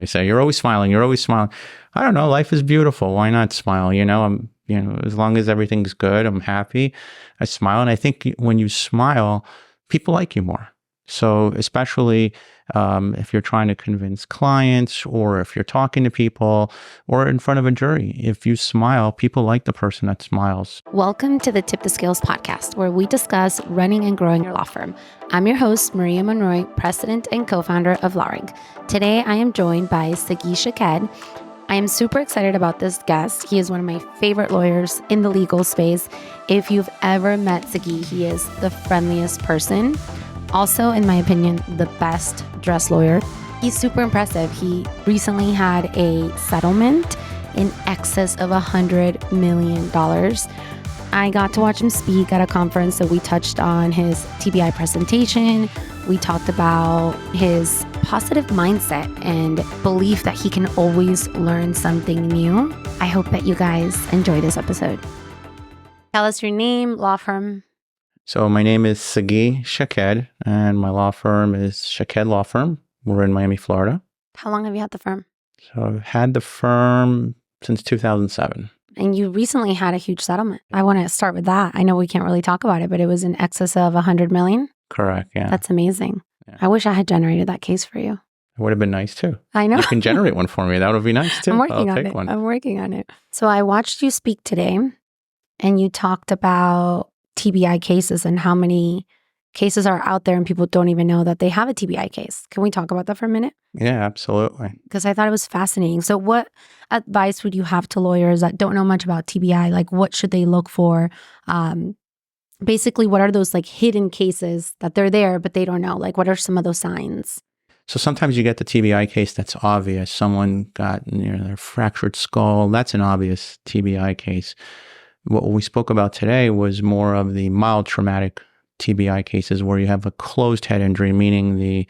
They say, you're always smiling. You're always smiling. I don't know. Life is beautiful. Why not smile? As long as everything's good, I'm happy. I smile. And I think when you smile, people like you more. So especially if you're trying to convince clients or if you're talking to people or in front of a jury, if you smile, people like the person that smiles. Welcome to the Tip the Scales podcast, where we discuss running and growing your law firm. I'm your host, Maria Monroy, president and co-founder of LawRig. Today, I am joined by Sagi Shaked. I am super excited about this guest. He is one of my favorite lawyers in the legal space. If you've ever met Sagi, he is the friendliest person. Also, in my opinion, the best dressed lawyer. He's super impressive. He recently had a settlement in excess of $100 million. I got to watch him speak at a conference, so we touched on his TBI presentation. We talked about his positive mindset and belief that he can always learn something new. I hope that you guys enjoy this episode. Tell us your name, law firm. So my name is Sagi Shaked, and my law firm is Shaked Law Firm. We're in Miami, Florida. How long have you had the firm? So I've had the firm since 2007. And you recently had a huge settlement. I want to start with that. I know we can't really talk about it, but it was in excess of $100 million. Correct, yeah. That's amazing. Yeah. I wish I had generated that case for you. It would have been nice too. I know. You can generate one for me. That would be nice too. I'm working I'll on take it. one. I'm working on it. So I watched you speak today, and you talked about TBI cases and how many cases are out there and people don't even know that they have a TBI case. Can we talk about that for a minute? Yeah, absolutely. Because I thought it was fascinating. So what advice would you have to lawyers that don't know much about TBI? Like, what should they look for? Basically, what are those like hidden cases that they're there, but they don't know? Like, what are some of those signs? So sometimes you get the TBI case that's obvious. Someone got their fractured skull. That's an obvious TBI case. What we spoke about today was more of the mild traumatic TBI cases where you have a closed head injury, meaning the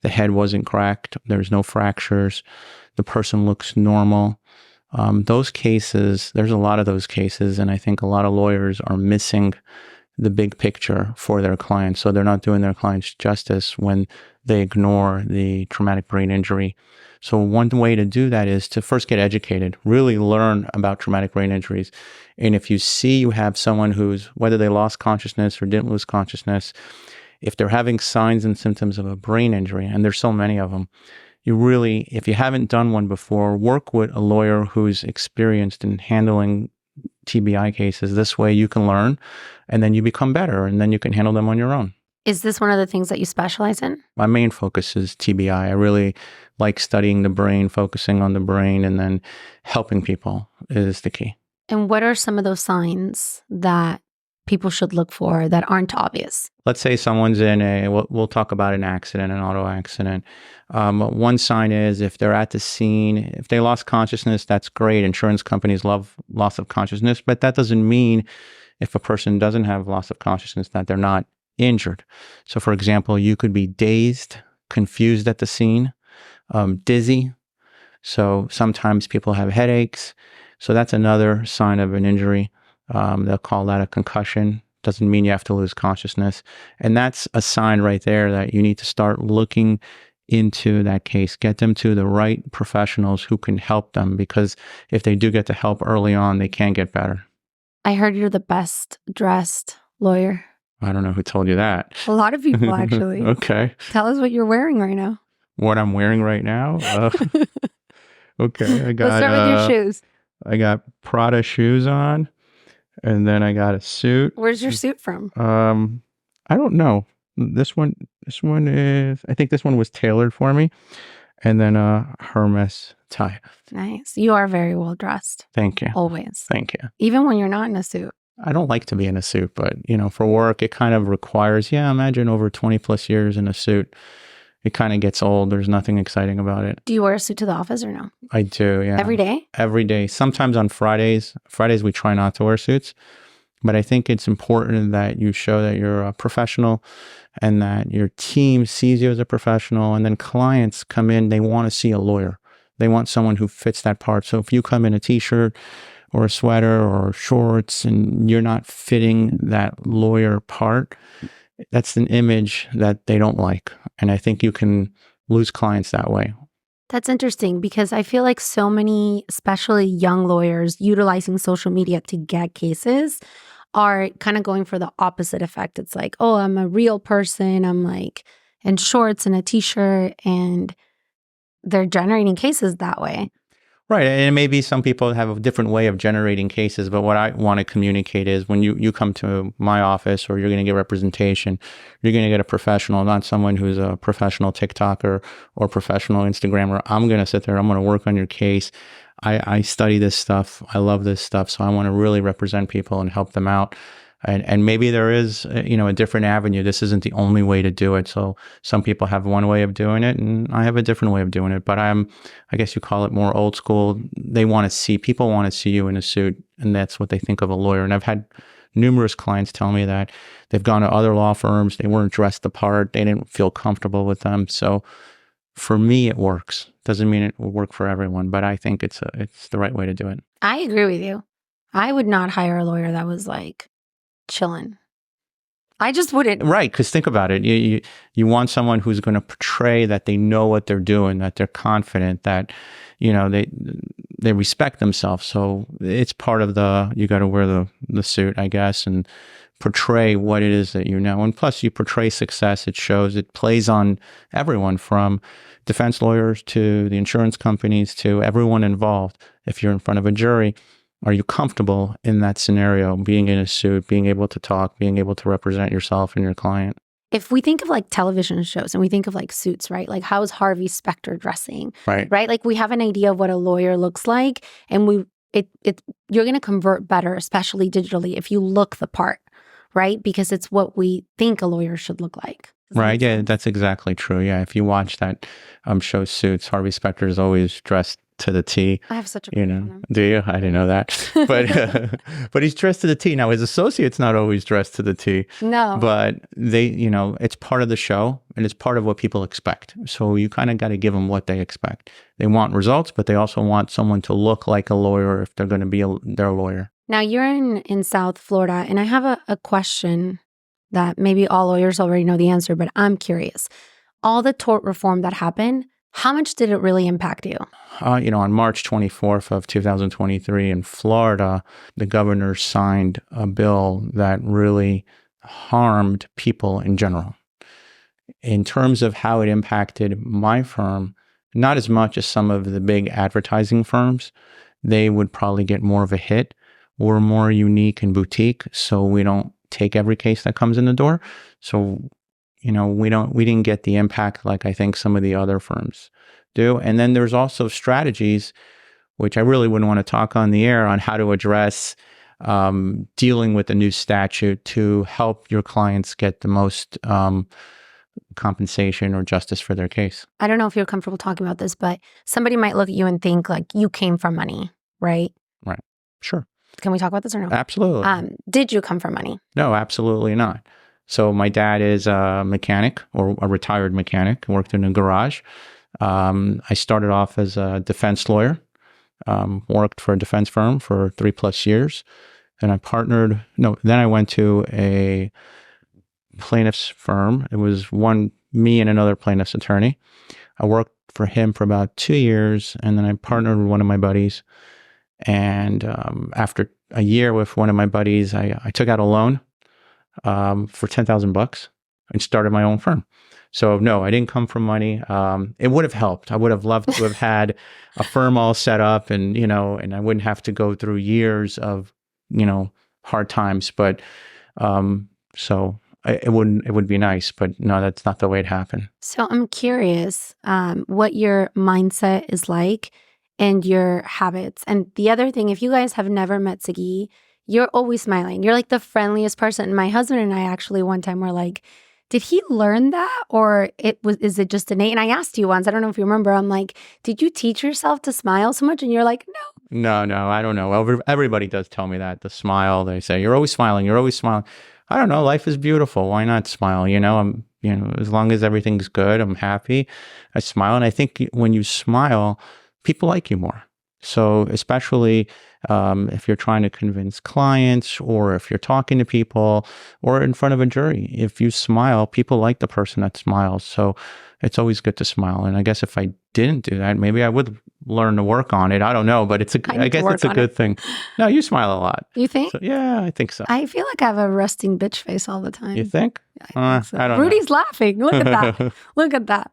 head wasn't cracked, there's no fractures, the person looks normal. Those cases, there's a lot of those cases, and I think a lot of lawyers are missing the big picture for their clients. So they're not doing their clients justice when they ignore the traumatic brain injury. So one way to do that is to first get educated, really learn about traumatic brain injuries. And if you see you have someone who's, whether they lost consciousness or didn't lose consciousness, if they're having signs and symptoms of a brain injury, and there's so many of them, you really, if you haven't done one before, work with a lawyer who's experienced in handling TBI cases. This way you can learn, and then you become better, and then you can handle them on your own. Is this one of the things that you specialize in? My main focus is TBI. I really like studying the brain, focusing on the brain, and then helping people is the key. And what are some of those signs that people should look for that aren't obvious? Let's say someone's in we'll talk about an accident, an auto accident. One sign is if they're at the scene, if they lost consciousness, that's great. Insurance companies love loss of consciousness, but that doesn't mean if a person doesn't have loss of consciousness that they're not injured. So for example, you could be dazed, confused at the scene, dizzy. So sometimes people have headaches. So that's another sign of an injury. They'll call that a concussion. Doesn't mean you have to lose consciousness. And that's a sign right there that you need to start looking into that case, get them to the right professionals who can help them, because if they do get the help early on, they can get better. I heard you're the best dressed lawyer. I don't know who told you that. A lot of people, actually. Okay. Tell us what you're wearing right now. What I'm wearing right now? Okay. Let's start with your shoes. I got Prada shoes on, and then I got a suit. Where's your suit from? I don't know. This one is, I think this one was tailored for me. And then a Hermes tie. Nice. You are very well dressed. Thank you. Always. Thank you. Even when you're not in a suit. I don't like to be in a suit, but for work, it kind of requires, imagine over 20 plus years in a suit. It kind of gets old. There's nothing exciting about it. Do you wear a suit to the office or no? I do, yeah. Every day? Every day. Sometimes on Fridays. Fridays we try not to wear suits. But I think it's important that you show that you're a professional and that your team sees you as a professional. And then clients come in, they want to see a lawyer. They want someone who fits that part. So if you come in a t-shirt or a sweater or shorts and you're not fitting that lawyer part, that's an image that they don't like. And I think you can lose clients that way. That's interesting because I feel like so many, especially young lawyers, utilizing social media to get cases are kind of going for the opposite effect. It's like, oh, I'm a real person. I'm like in shorts and a t-shirt, and they're generating cases that way. Right. And maybe some people have a different way of generating cases, but what I want to communicate is when you come to my office or you're going to get representation, you're going to get a professional, not someone who's a professional TikToker or professional Instagrammer. I'm going to sit there. I'm going to work on your case. I study this stuff. I love this stuff. So I want to really represent people and help them out. And maybe there is, a different avenue. This isn't the only way to do it. So some people have one way of doing it, and I have a different way of doing it. But I guess you call it more old school. People want to see you in a suit, and that's what they think of a lawyer. And I've had numerous clients tell me that they've gone to other law firms. They weren't dressed the part. They didn't feel comfortable with them. So for me, it works. Doesn't mean it will work for everyone, but I think it's the right way to do it. I agree with you. I would not hire a lawyer that was like chilling. I just wouldn't. Right, because think about it. You want someone who's going to portray that they know what they're doing, that they're confident, that they respect themselves. So it's part of you got to wear the suit, I guess, and portray what it is that you know. And plus, you portray success. It plays on everyone from defense lawyers to the insurance companies to everyone involved. If you're in front of a jury, are you comfortable in that scenario, being in a suit, being able to talk, being able to represent yourself and your client? If we think of like television shows and we think of like suits, right? Like how's Harvey Specter dressing? Right. Right? Like we have an idea of what a lawyer looks like, and you're going to convert better, especially digitally, if you look the part, right? Because it's what we think a lawyer should look like. Right. Yeah, that's exactly true. Yeah. If you watch that show Suits, Harvey Specter is always dressed to the T. I have such a crush on him. Do you? I didn't know that. But he's dressed to the T. Now his associate's not always dressed to the T. No. But it's part of the show and it's part of what people expect. So you kind of got to give them what they expect. They want results, but they also want someone to look like a lawyer if they're going to be their lawyer. Now you're in South Florida, and I have a question that maybe all lawyers already know the answer, but I'm curious. All the tort reform that happened, how much did it really impact you? On March 24th of 2023 in Florida, the governor signed a bill that really harmed people in general. In terms of how it impacted my firm, not as much as some of the big advertising firms. They would probably get more of a hit. We're more unique and boutique, so we don't take every case that comes in the door. So we didn't get the impact like I think some of the other firms do. And then there's also strategies, which I really wouldn't want to talk on the air, on how to address dealing with the new statute to help your clients get the most compensation or justice for their case. I don't know if you're comfortable talking about this, but somebody might look at you and think like you came from money, right? Right. Sure. Can we talk about this or no? Absolutely. Did you come from money? No, absolutely not. So my dad is a mechanic, or a retired mechanic, worked in a garage. I started off as a defense lawyer, worked for a defense firm for 3+ years. Then I went to a plaintiff's firm. It was me and another plaintiff's attorney. I worked for him for about 2 years, and then I partnered with one of my buddies. And after a year with one of my buddies, I took out a loan for $10,000 and started my own firm. So no, I didn't come from money. It would have helped. I would have loved to have had a firm all set up, and and I wouldn't have to go through years of hard times. But so it would be nice. But no, that's not the way it happened. So I'm curious what your mindset is like and your habits. And the other thing, if you guys have never met Sagi, you're always smiling. You're like the friendliest person. My husband and I actually one time were like, did he learn that, or is it just innate? And I asked you once, I don't know if you remember, I'm like, did you teach yourself to smile so much? And you're like, no. No, I don't know. Everybody does tell me that. The smile, they say, you're always smiling. You're always smiling. I don't know. Life is beautiful. Why not smile? I'm, as long as everything's good, I'm happy. I smile. And I think when you smile, people like you more. So especially if you're trying to convince clients or if you're talking to people or in front of a jury, if you smile, people like the person that smiles. So it's always good to smile. And I guess if I didn't do that, maybe I would learn to work on it. I don't know, but I guess it's a good thing. No, you smile a lot. You think? So, yeah, I think so. I feel like I have a resting bitch face all the time. You think? I think so. I don't Rudy's know. laughing. Look at that. Look at that.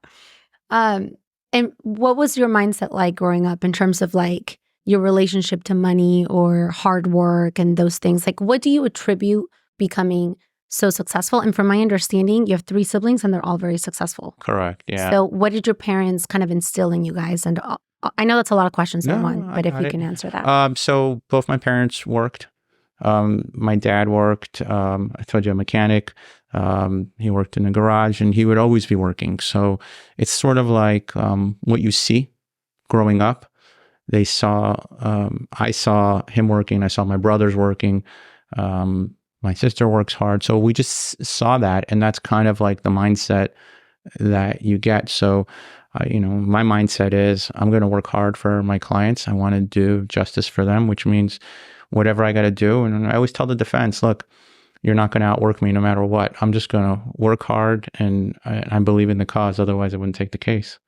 And what was your mindset like growing up in terms of like your relationship to money or hard work and those things? Like, what do you attribute becoming so successful? And from my understanding, you have 3 siblings and they're all very successful. Correct. Yeah. So what did your parents kind of instill in you guys? And I know that's a lot of questions in one, but if you can answer that. So both my parents worked. My dad worked. I told you, a mechanic. He worked in a garage and he would always be working. So it's sort of like what you see growing up. I saw him working. I saw my brothers working. My sister works hard. So we just saw that. And that's kind of like the mindset that you get. So, my mindset is I'm going to work hard for my clients. I want to do justice for them, which means whatever I got to do. And I always tell the defense, look, you're not going to outwork me no matter what. I'm just going to work hard and I believe in the cause. Otherwise, I wouldn't take the case.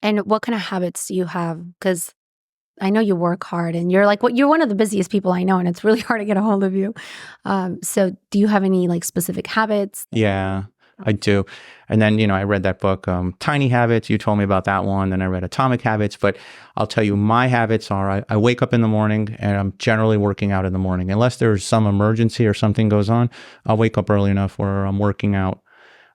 And what kind of habits do you have? Because I know you work hard and you're one of the busiest people I know and it's really hard to get a hold of you. So do you have any like specific habits? Yeah, I do. And then, I read that book, Tiny Habits. You told me about that one. Then I read Atomic Habits. But I'll tell you, my habits are I wake up in the morning and I'm generally working out in the morning. Unless there's some emergency or something goes on, I'll wake up early enough where I'm working out.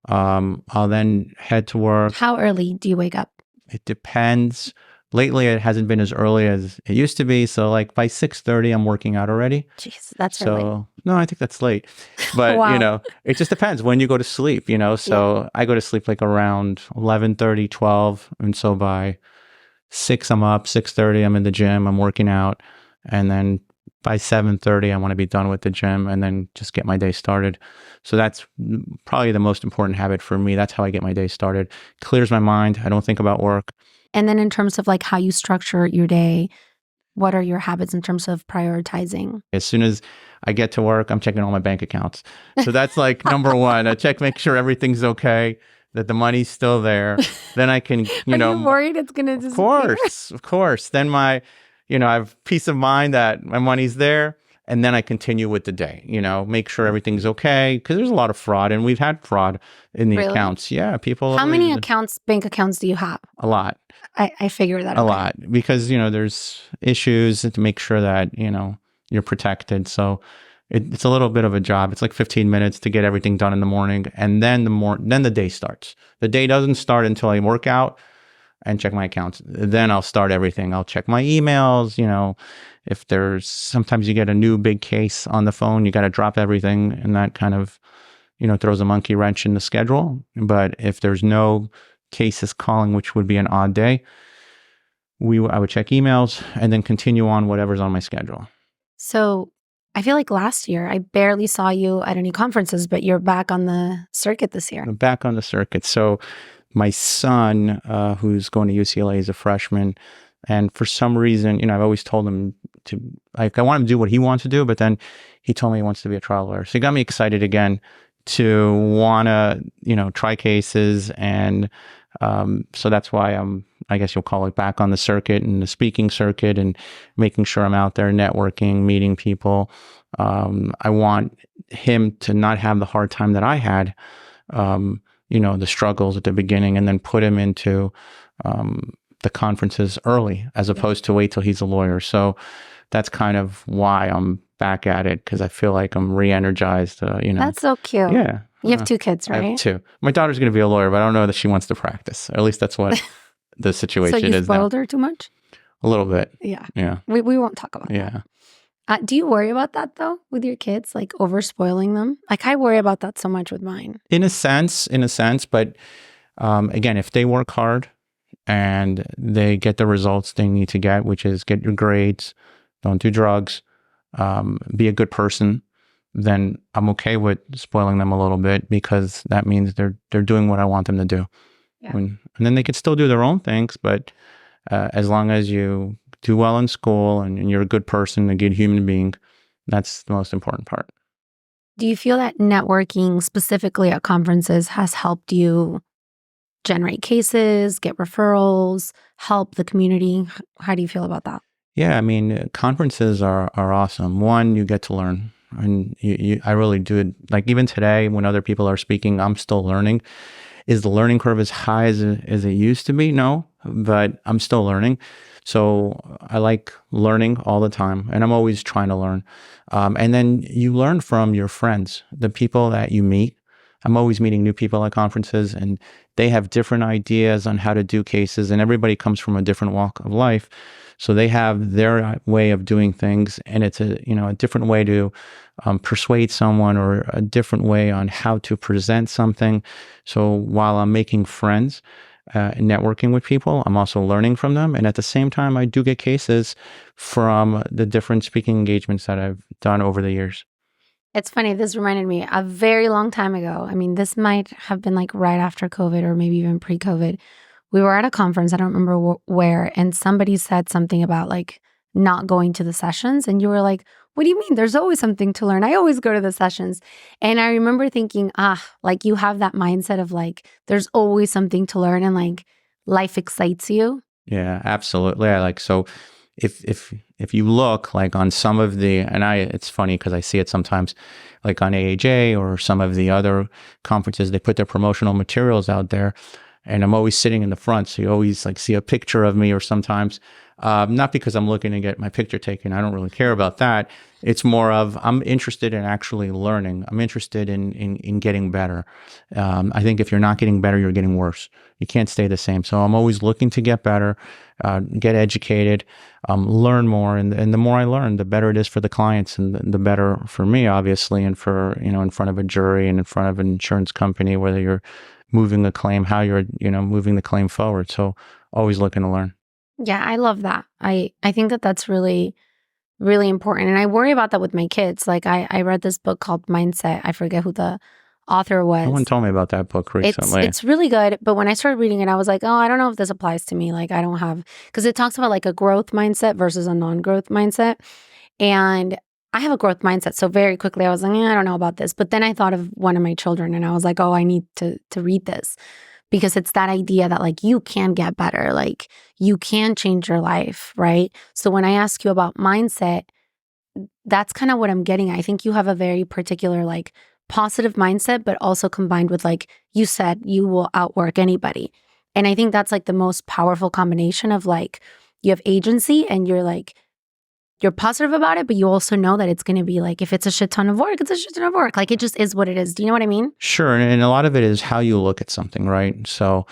I'll then head to work. How early do you wake up? It depends. Lately, it hasn't been as early as it used to be. So like by 6:30, I'm working out already. Jeez, that's early. No, I think that's late. But, Wow. it just depends when you go to sleep, So I go to sleep like around 11:30, 12. And so by 6, I'm up. 6:30, I'm in the gym. I'm working out. And then by 7:30, I want to be done with the gym and then just get my day started. So that's probably the most important habit for me. That's how I get my day started. Clears my mind. I don't think about work. And then in terms of like how you structure your day, what are your habits in terms of prioritizing? As soon as I get to work, I'm checking all my bank accounts. So that's like number one. I make sure everything's okay, that the money's still there. Then I can, Are you worried it's going to disappear? Of course. Then I have peace of mind that my money's there. And then I continue with the day, make sure everything's okay. Because there's a lot of fraud and we've had fraud in the accounts. Yeah, people. How many bank accounts do you have? A lot. I figured that a lot because, there's issues to make sure that, you're protected. So it's a little bit of a job. It's like 15 minutes to get everything done in the morning. And then the day starts. The day doesn't start until I work out and check my accounts. Then I'll start everything. I'll check my emails, if sometimes you get a new big case on the phone, you got to drop everything. And that kind of, throws a monkey wrench in the schedule. But if there's no cases calling, which would be an odd day, I would check emails and then continue on whatever's on my schedule. So I feel like last year I barely saw you at any conferences, but you're back on the circuit this year. I'm back on the circuit. So my son, who's going to UCLA, is a freshman. And for some reason, I've always told him I want him to do what he wants to do, but then he told me he wants to be a trial lawyer. So he got me excited again to want to, try cases. And so that's why I guess you'll call it back on the circuit and the speaking circuit and making sure I'm out there networking, meeting people. I want him to not have the hard time that I had, the struggles at the beginning, and then put him into the conferences early as opposed to wait till he's a lawyer. So that's kind of why I'm back at it, because I feel like I'm re-energized. That's so cute. Yeah. You have 2 kids, right? I have 2. My daughter's going to be a lawyer, but I don't know that she wants to practice. Or at least that's what the situation is now. So you spoiled her too much? A little bit. Yeah. Yeah. We won't talk about that. Do you worry about that though with your kids, like over spoiling them? Like I worry about that so much with mine. In a sense, but again, if they work hard and they get the results they need to get, which is get your grades, don't do drugs, be a good person, then I'm okay with spoiling them a little bit, because that means they're doing what I want them to do. Yeah. And then they can still do their own things, but as long as you do well in school and you're a good person, a good human being. That's the most important part. Do you feel that networking specifically at conferences has helped you generate cases, get referrals, help the community? How do you feel about that? Yeah, I mean, conferences are awesome. One, you get to learn. And I really do it. Like even today, when other people are speaking, I'm still learning. Is the learning curve as high as it used to be? No, but I'm still learning. So I like learning all the time, and I'm always trying to learn. And then you learn from your friends, the people that you meet. I'm always meeting new people at conferences, and they have different ideas on how to do cases, and everybody comes from a different walk of life. So they have their way of doing things, and it's a different way to persuade someone, or a different way on how to present something. So while I'm making friends and networking with people, I'm also learning from them. And at the same time, I do get cases from the different speaking engagements that I've done over the years. It's funny. This reminded me a very long time ago. I mean, this might have been like right after COVID or maybe even pre-COVID. We were at a conference, I don't remember where, and somebody said something about like not going to the sessions. And you were like, what do you mean? There's always something to learn. I always go to the sessions. And I remember thinking, like you have that mindset of like, there's always something to learn and like life excites you. Yeah, absolutely. So if you look like on some of the, and it's funny because I see it sometimes like on AAJ or some of the other conferences, they put their promotional materials out there. And I'm always sitting in the front, so you always like see a picture of me, or sometimes not because I'm looking to get my picture taken. I don't really care about that. It's more of I'm interested in actually learning. I'm interested in getting better. I think if you're not getting better, you're getting worse. You can't stay the same. So I'm always looking to get better, get educated, learn more, and the more I learn, the better it is for the clients, and the better for me, obviously, and for in front of a jury and in front of an insurance company, whether you're moving a claim, how you're, moving the claim forward. So always looking to learn. Yeah, I love that. I think that that's really, really important. And I worry about that with my kids. Like I read this book called Mindset. I forget who the author was. No one told me about that book recently. It's really good. But when I started reading it, I was like, oh, I don't know if this applies to me. Like I don't have, because it talks about like a growth mindset versus a non-growth mindset. And I have a growth mindset. So very quickly I was like, I don't know about this. But then I thought of one of my children and I was like, oh, I need to read this, because it's that idea that like you can get better, like you can change your life, right? So when I ask you about mindset, that's kind of what I'm getting at. I think you have a very particular like positive mindset, but also combined with like you said, you will outwork anybody. And I think that's like the most powerful combination of like you have agency and you're positive about it, but you also know that it's going to be like, if it's a shit ton of work, it's a shit ton of work. Like it just is what it is. Do you know what I mean? Sure. And a lot of it is how you look at something, right? So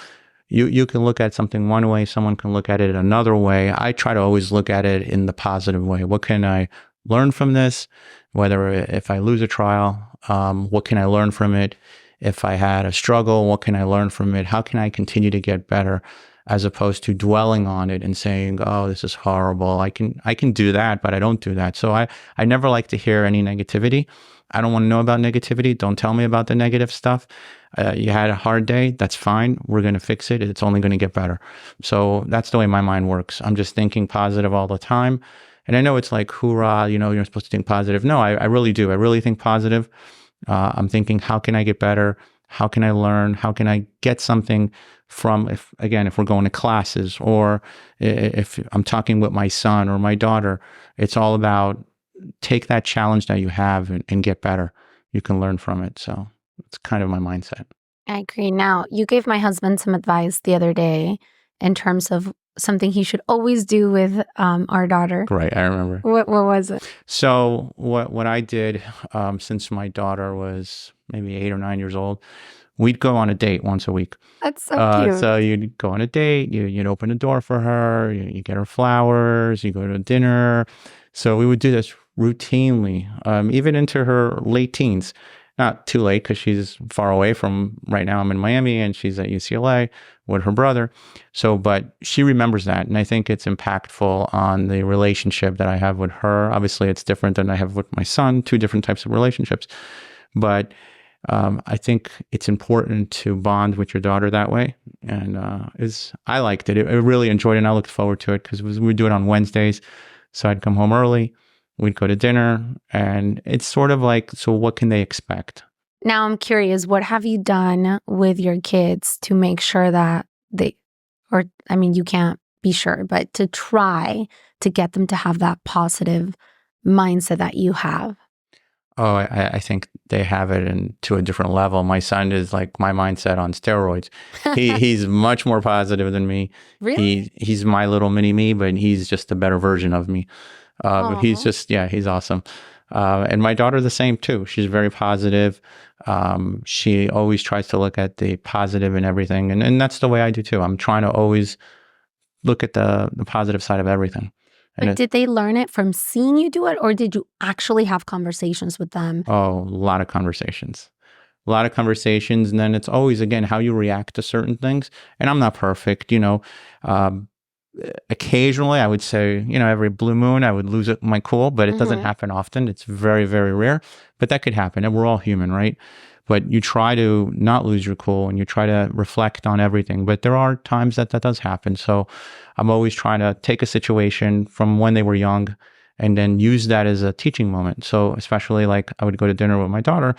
you can look at something one way, someone can look at it another way. I try to always look at it in the positive way. What can I learn from this? Whether if I lose a trial, what can I learn from it? If I had a struggle, what can I learn from it? How can I continue to get better? As opposed to dwelling on it and saying, oh, this is horrible. I can do that, but I don't do that. So I never like to hear any negativity. I don't want to know about negativity. Don't tell me about the negative stuff. You had a hard day. That's fine. We're going to fix it. It's only going to get better. So that's the way my mind works. I'm just thinking positive all the time. And I know it's like, hoorah, you're supposed to think positive. No, I really do. I really think positive. I'm thinking, how can I get better? How can I learn? How can I get something from, if we're going to classes, or if I'm talking with my son or my daughter, it's all about take that challenge that you have and get better. You can learn from it. So it's kind of my mindset. I agree. Now, you gave my husband some advice the other day in terms of something he should always do with our daughter. Right, I remember. What was it? So what I did since my daughter was maybe 8 or 9 years old, we'd go on a date once a week. That's so cute. So you'd go on a date, you'd open a door for her, you get her flowers, you go to dinner. So we would do this routinely, even into her late teens. Not too late because she's far away from, right now I'm in Miami and she's at UCLA with her brother. So, but she remembers that. And I think it's impactful on the relationship that I have with her. Obviously, it's different than I have with my son, two different types of relationships. But I think it's important to bond with your daughter that way. And I liked it. I really enjoyed it, and I looked forward to it because we would do it on Wednesdays. So I'd come home early, we'd go to dinner, and it's sort of like, so what can they expect? Now I'm curious, what have you done with your kids to make sure that you can't be sure, but to try to get them to have that positive mindset that you have? Oh, I think they have it to a different level. My son is like my mindset on steroids. He's much more positive than me. Really? He's my little mini me, but he's just a better version of me. He's Aw. just, yeah, he's awesome. And my daughter the same too. She's very positive. She always tries to look at the positive in everything, and that's the way I do too. I'm trying to always look at the positive side of everything. But did they learn it from seeing you do it, or did you actually have conversations with them? Oh, a lot of conversations. A lot of conversations. And then it's always, again, how you react to certain things. And I'm not perfect, occasionally I would say, every blue moon, I would lose my cool, but it doesn't happen often. It's very, very rare, but that could happen. And we're all human, right? But you try to not lose your cool and you try to reflect on everything. But there are times that does happen. So I'm always trying to take a situation from when they were young and then use that as a teaching moment. So especially like I would go to dinner with my daughter.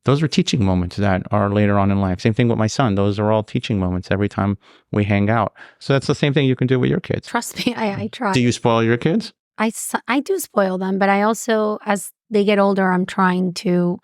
Those are teaching moments that are later on in life. Same thing with my son. Those are all teaching moments every time we hang out. So that's the same thing you can do with your kids. Trust me, I try. Do you spoil your kids? I do spoil them, but I also, as they get older, I'm trying to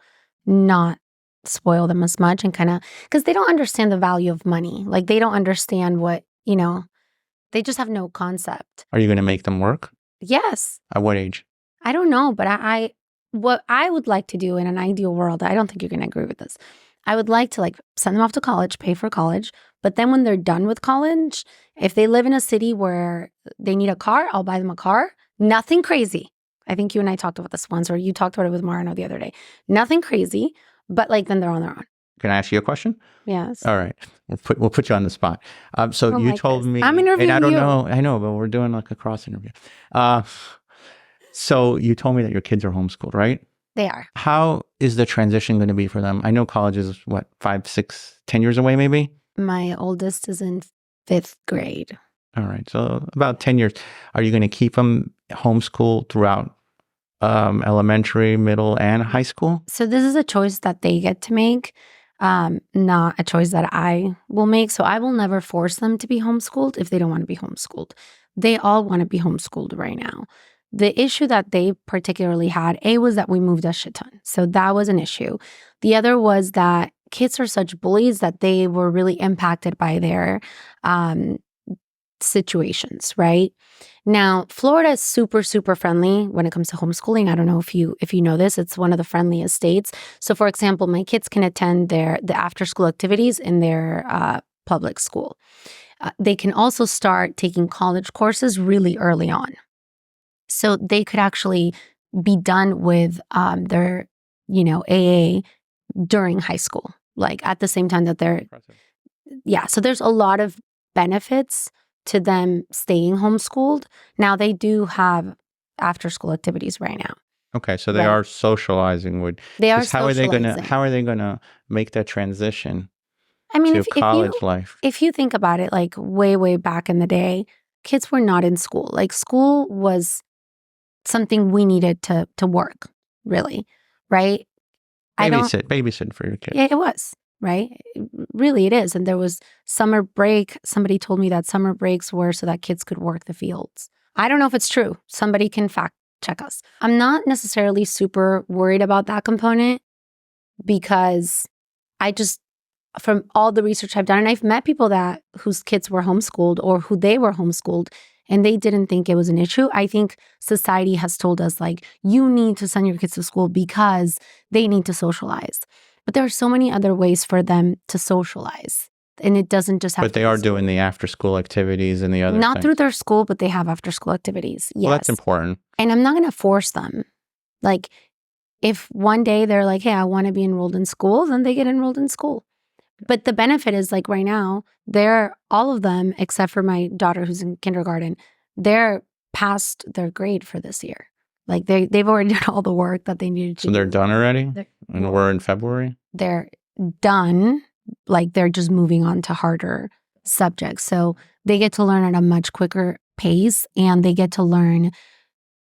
not spoil them as much and kind of, because they don't understand the value of money. Like they don't understand what, they just have no concept. Are you going to make them work? Yes. At what age? I don't know, but what I would like to do in an ideal world, I don't think you're going to agree with this. I would like to send them off to college, pay for college. But then when they're done with college, if they live in a city where they need a car, I'll buy them a car. Nothing crazy. I think you and I talked about this once, or you talked about it with Marino the other day. Nothing crazy, but then they're on their own. Can I ask you a question? Yes. All right. We'll put you on the spot. So you told me, I'm interviewing and I don't you. know, I know, but we're doing like a cross interview. So you told me that your kids are homeschooled, right? They are. How is the transition going to be for them? I know college is 5, 6, 10 years away, maybe? My oldest is in 5th grade. All right. So about 10 years. Are you going to keep them homeschooled throughout elementary, middle, and high school? So this is a choice that they get to make, not a choice that I will make. So I will never force them to be homeschooled if they don't want to be homeschooled. They all want to be homeschooled right now. The issue that they particularly had, was that we moved a shit ton. So that was an issue. The other was that kids are such bullies that they were really impacted by their situations, right? Now, Florida is super, super friendly when it comes to homeschooling. I don't know if you know this. It's one of the friendliest states. So, for example, my kids can attend the after-school activities in their public school. They can also start taking college courses really early on. So they could actually be done with their, AA during high school, at the same time that they're, so there's a lot of benefits to them staying homeschooled. Now they do have after school activities right now. Okay, so they are socializing with. They are How socializing. How are they gonna make that transition? I mean, to college life? If you think about it, way, way back in the day, kids were not in school. School was something we needed to work, really, right? Babysit for your kids. Yeah, it was, right? Really, it is. And there was summer break. Somebody told me that summer breaks were so that kids could work the fields. I don't know if it's true. Somebody can fact check us. I'm not necessarily super worried about that component because from all the research I've done, and I've met people whose kids were homeschooled or who they were homeschooled, and they didn't think it was an issue. I think society has told us, you need to send your kids to school because they need to socialize. But there are so many other ways for them to socialize. And it doesn't just have But they are doing the after-school activities and the other Not things. through their school, but they have after-school activities. Yes. Well, that's important. And I'm not going to force them. If one day they're like, hey, I want to be enrolled in school, then they get enrolled in school. But the benefit is right now, all of them, except for my daughter who's in kindergarten, they're past their grade for this year. Like they've already done all the work that they needed to So they're do. done already? And we're in February? They're done. Like they're just moving on to harder subjects. So they get to learn at a much quicker pace, and they get to learn.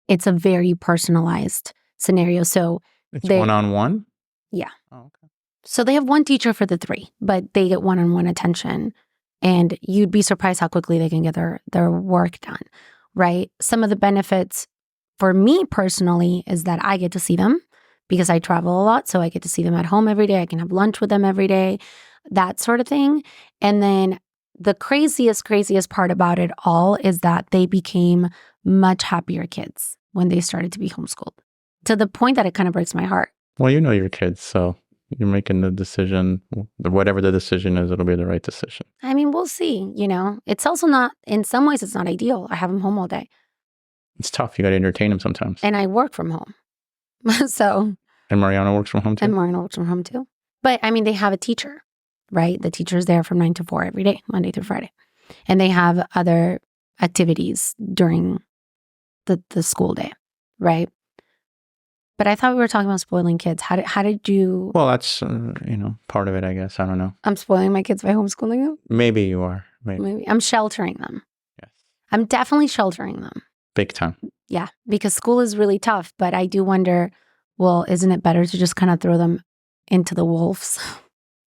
It's a very personalized scenario. So It's one-on-one? Yeah. Oh, okay. So they have one teacher for the 3, but they get one-on-one attention. And you'd be surprised how quickly they can get their work done, right? Some of the benefits for me personally is that I get to see them because I travel a lot. So I get to see them at home every day. I can have lunch with them every day, that sort of thing. And then the craziest part about it all is that they became much happier kids when they started to be homeschooled, to the point that it kind of breaks my heart. Well, you know your kids, so you're making the decision. Whatever the decision is, it'll be the right decision. I mean, we'll see, It's also not, in some ways, it's not ideal. I have them home all day. It's tough. You got to entertain them sometimes. And I work from home. And Mariana works from home too? And Mariana works from home too. But I mean, they have a teacher, right? The teacher is there from 9 to 4 every day, Monday through Friday. And they have other activities during the school day, right? But I thought we were talking about spoiling kids. How did you... Well, that's, part of it, I guess. I don't know. I'm spoiling my kids by homeschooling them? Maybe you are. Maybe. I'm sheltering them. Yes. I'm definitely sheltering them. Big time. Yeah, because school is really tough. But I do wonder, well, isn't it better to just kind of throw them into the wolves?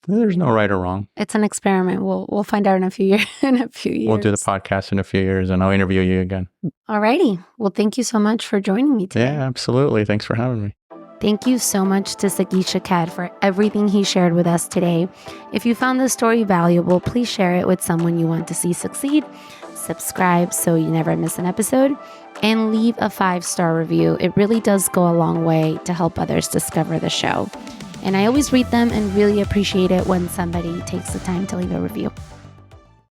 There's no right or wrong. It's an experiment. We'll find out in a few years. We'll do the podcast in a few years, and I'll interview you again. Alrighty. Well, thank you so much for joining me today. Yeah, absolutely. Thanks for having me. Thank you so much to Sagi Shaked for everything he shared with us today. If you found this story valuable, please share it with someone you want to see succeed. Subscribe so you never miss an episode, and leave a 5-star review. It really does go a long way to help others discover the show. And I always read them and really appreciate it when somebody takes the time to leave a review.